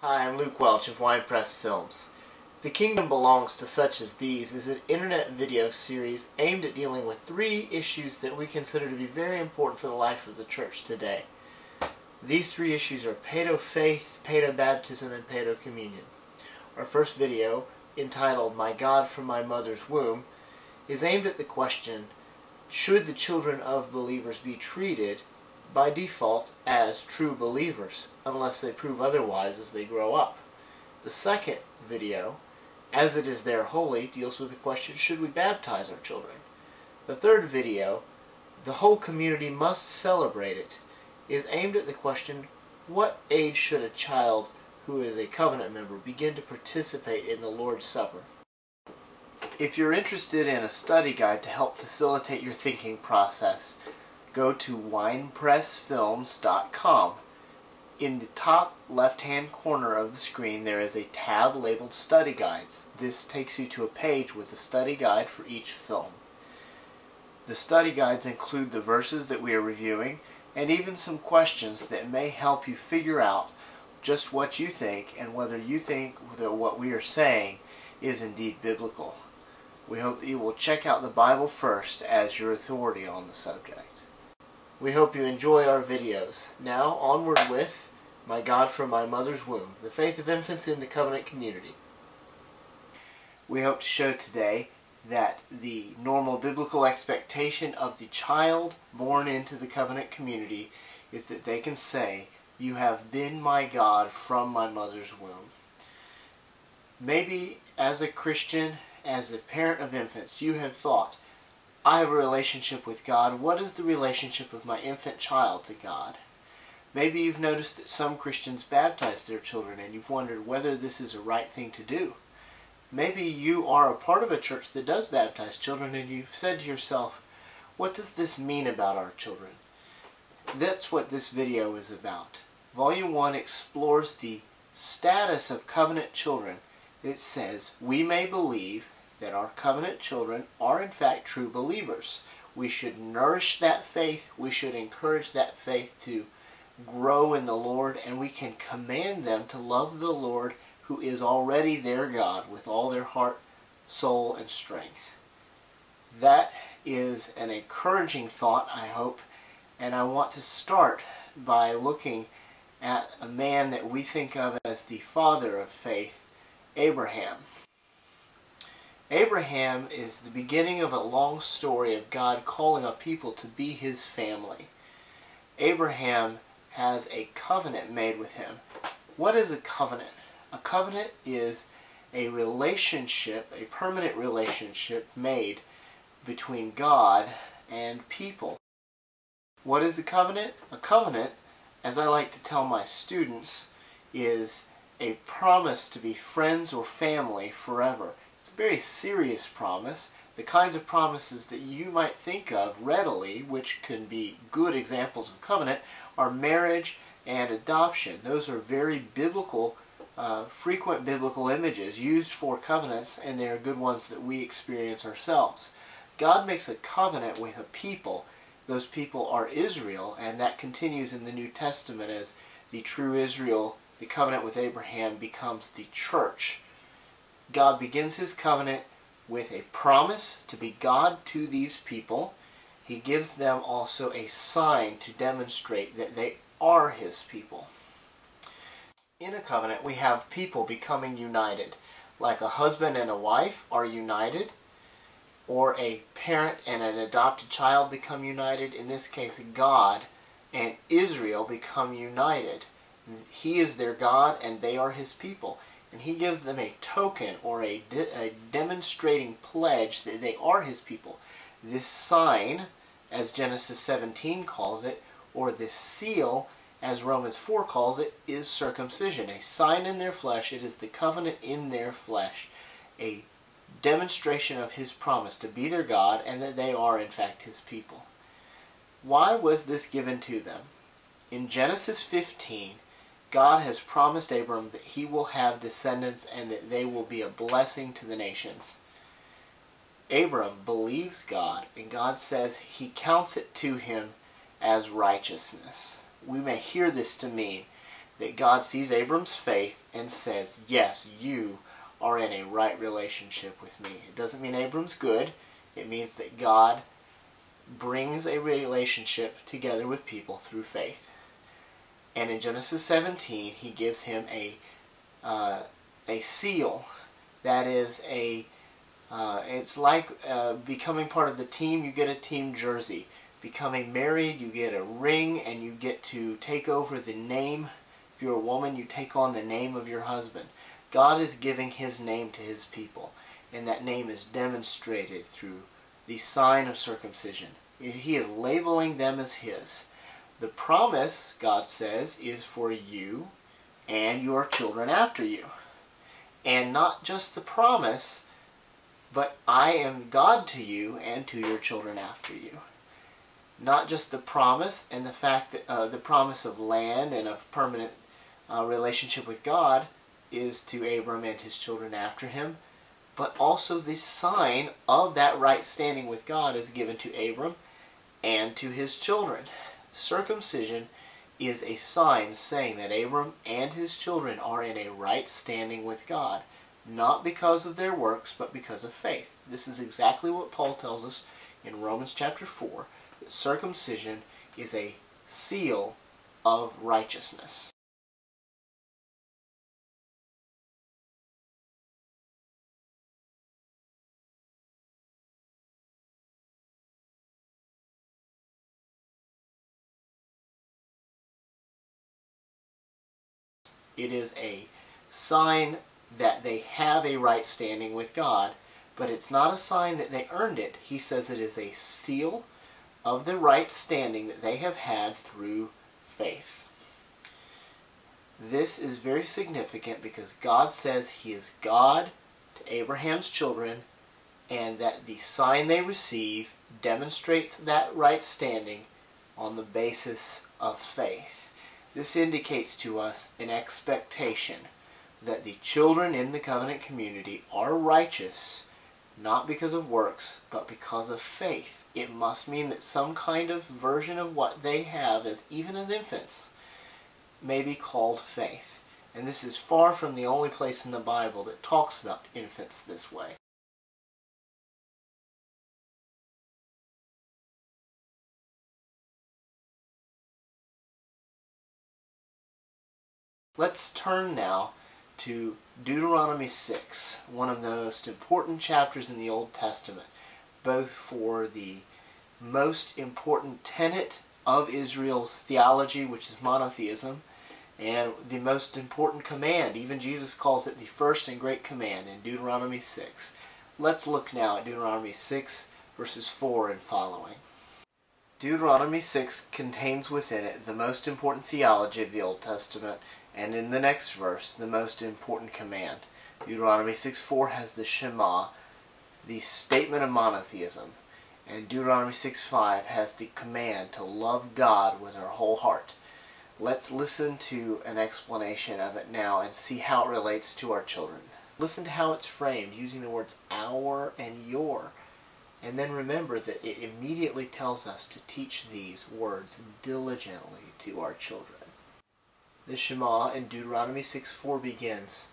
Hi, I'm Luke Welch of Wine Press Films. The Kingdom Belongs to Such as These is an internet video series aimed at dealing with 3 issues that we consider to be very important for the life of the church today. These 3 issues are Paedofaith, Paedobaptism, and Paedocommunion. Our first video, entitled My God from My Mother's Womb, is aimed at the question, should the children of believers be treated by default as true believers, unless they prove otherwise as they grow up? The second video, As It Is There Holy, deals with the question, should we baptize our children? The third video, The Whole Community Must Celebrate It, is aimed at the question, what age should a child who is a covenant member begin to participate in the Lord's Supper? If you're interested in a study guide to help facilitate your thinking process, go to winepressfilms.com. In the top left-hand corner of the screen there is a tab labeled Study Guides. This takes you to a page with a study guide for each film. The study guides include the verses that we are reviewing and even some questions that may help you figure out just what you think and whether you think that what we are saying is indeed biblical. We hope that you will check out the Bible first as your authority on the subject. We hope you enjoy our videos. Now, onward with My God from My Mother's Womb, the faith of infants in the covenant community. We hope to show today that the normal biblical expectation of the child born into the covenant community is that they can say, "You have been my God from my mother's womb." Maybe as a Christian, as a parent of infants, you have thought, I have a relationship with God. What is the relationship of my infant child to God? Maybe you've noticed that some Christians baptize their children and you've wondered whether this is a right thing to do. Maybe you are a part of a church that does baptize children and you've said to yourself, what does this mean about our children? That's what this video is about. Volume 1 explores the status of covenant children. It says, we may believe that our covenant children are in fact true believers. We should nourish that faith, we should encourage that faith to grow in the Lord, and we can command them to love the Lord who is already their God with all their heart, soul, and strength. That is an encouraging thought, I hope, and I want to start by looking at a man that we think of as the father of faith, Abraham. Abraham is the beginning of a long story of God calling a people to be his family. Abraham has a covenant made with him. What is a covenant? A covenant is a relationship, a permanent relationship made between God and people. What is a covenant? A covenant, as I like to tell my students, is a promise to be friends or family forever. It's a very serious promise. The kinds of promises that you might think of readily, which can be good examples of covenant, are marriage and adoption. Those are very biblical, frequent biblical images used for covenants, and they are good ones that we experience ourselves. God makes a covenant with a people. Those people are Israel, and that continues in the New Testament as the true Israel. The covenant with Abraham becomes the church. God begins his covenant with a promise to be God to these people. He gives them also a sign to demonstrate that they are his people. In a covenant, we have people becoming united, like a husband and a wife are united, or a parent and an adopted child become united. In this case, God and Israel become united. He is their God and they are his people. And he gives them a token or a demonstrating pledge that they are his people. This sign, as Genesis 17 calls it, or this seal, as Romans 4 calls it, is circumcision. A sign in their flesh. It is the covenant in their flesh. A demonstration of his promise to be their God and that they are in fact his people. Why was this given to them? In Genesis 15, God has promised Abram that he will have descendants and that they will be a blessing to the nations. Abram believes God, and God says he counts it to him as righteousness. We may hear this to mean that God sees Abram's faith and says, yes, you are in a right relationship with me. It doesn't mean Abram's good. It means that God brings a relationship together with people through faith. And in Genesis 17, he gives him a seal. That is it's like becoming part of the team. You get a team jersey. Becoming married, you get a ring, and you get to take over the name. If you're a woman, you take on the name of your husband. God is giving his name to his people, and that name is demonstrated through the sign of circumcision. He is labeling them as his. The promise, God says, is for you and your children after you. And not just the promise, but I am God to you and to your children after you. Not just the promise and the fact that the promise of land and of permanent relationship with God is to Abram and his children after him, but also the sign of that right standing with God is given to Abram and to his children. Circumcision is a sign saying that Abram and his children are in a right standing with God, not because of their works, but because of faith. This is exactly what Paul tells us in Romans chapter 4, that circumcision is a seal of righteousness. It is a sign that they have a right standing with God, but it's not a sign that they earned it. He says it is a seal of the right standing that they have had through faith. This is very significant because God says he is God to Abraham's children, and that the sign they receive demonstrates that right standing on the basis of faith. This indicates to us an expectation that the children in the covenant community are righteous, not because of works, but because of faith. It must mean that some kind of version of what they have, even as infants, may be called faith. And this is far from the only place in the Bible that talks about infants this way. Let's turn now to Deuteronomy 6, one of the most important chapters in the Old Testament, both for the most important tenet of Israel's theology, which is monotheism, and the most important command. Even Jesus calls it the first and great command in Deuteronomy 6. Let's look now at Deuteronomy 6, verses 4 and following. Deuteronomy 6 contains within it the most important theology of the Old Testament, and in the next verse, the most important command. Deuteronomy 6:4 has the Shema, the statement of monotheism, and Deuteronomy 6:5 has the command to love God with our whole heart. Let's listen to an explanation of it now and see how it relates to our children. Listen to how it's framed, using the words our and your. And then remember that it immediately tells us to teach these words diligently to our children. The Shema in Deuteronomy 6:4 begins,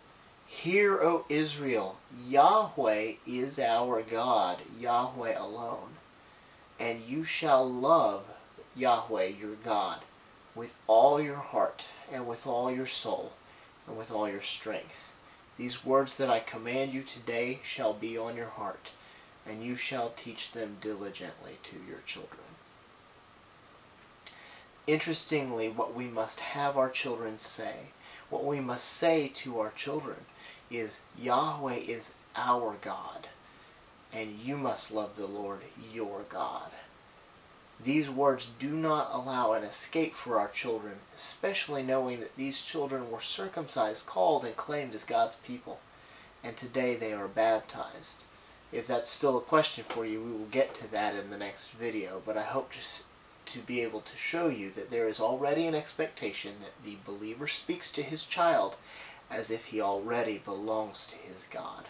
"Hear, O Israel, Yahweh is our God, Yahweh alone. And you shall love Yahweh your God with all your heart and with all your soul and with all your strength. These words that I command you today shall be on your heart, and you shall teach them diligently to your children." Interestingly, what we must have our children say, what we must say to our children is, Yahweh is our God, and you must love the Lord your God. These words do not allow an escape for our children, especially knowing that these children were circumcised, called, and claimed as God's people, and today they are baptized. If that's still a question for you, we will get to that in the next video, but I hope to be able to show you that there is already an expectation that the believer speaks to his child as if he already belongs to his God.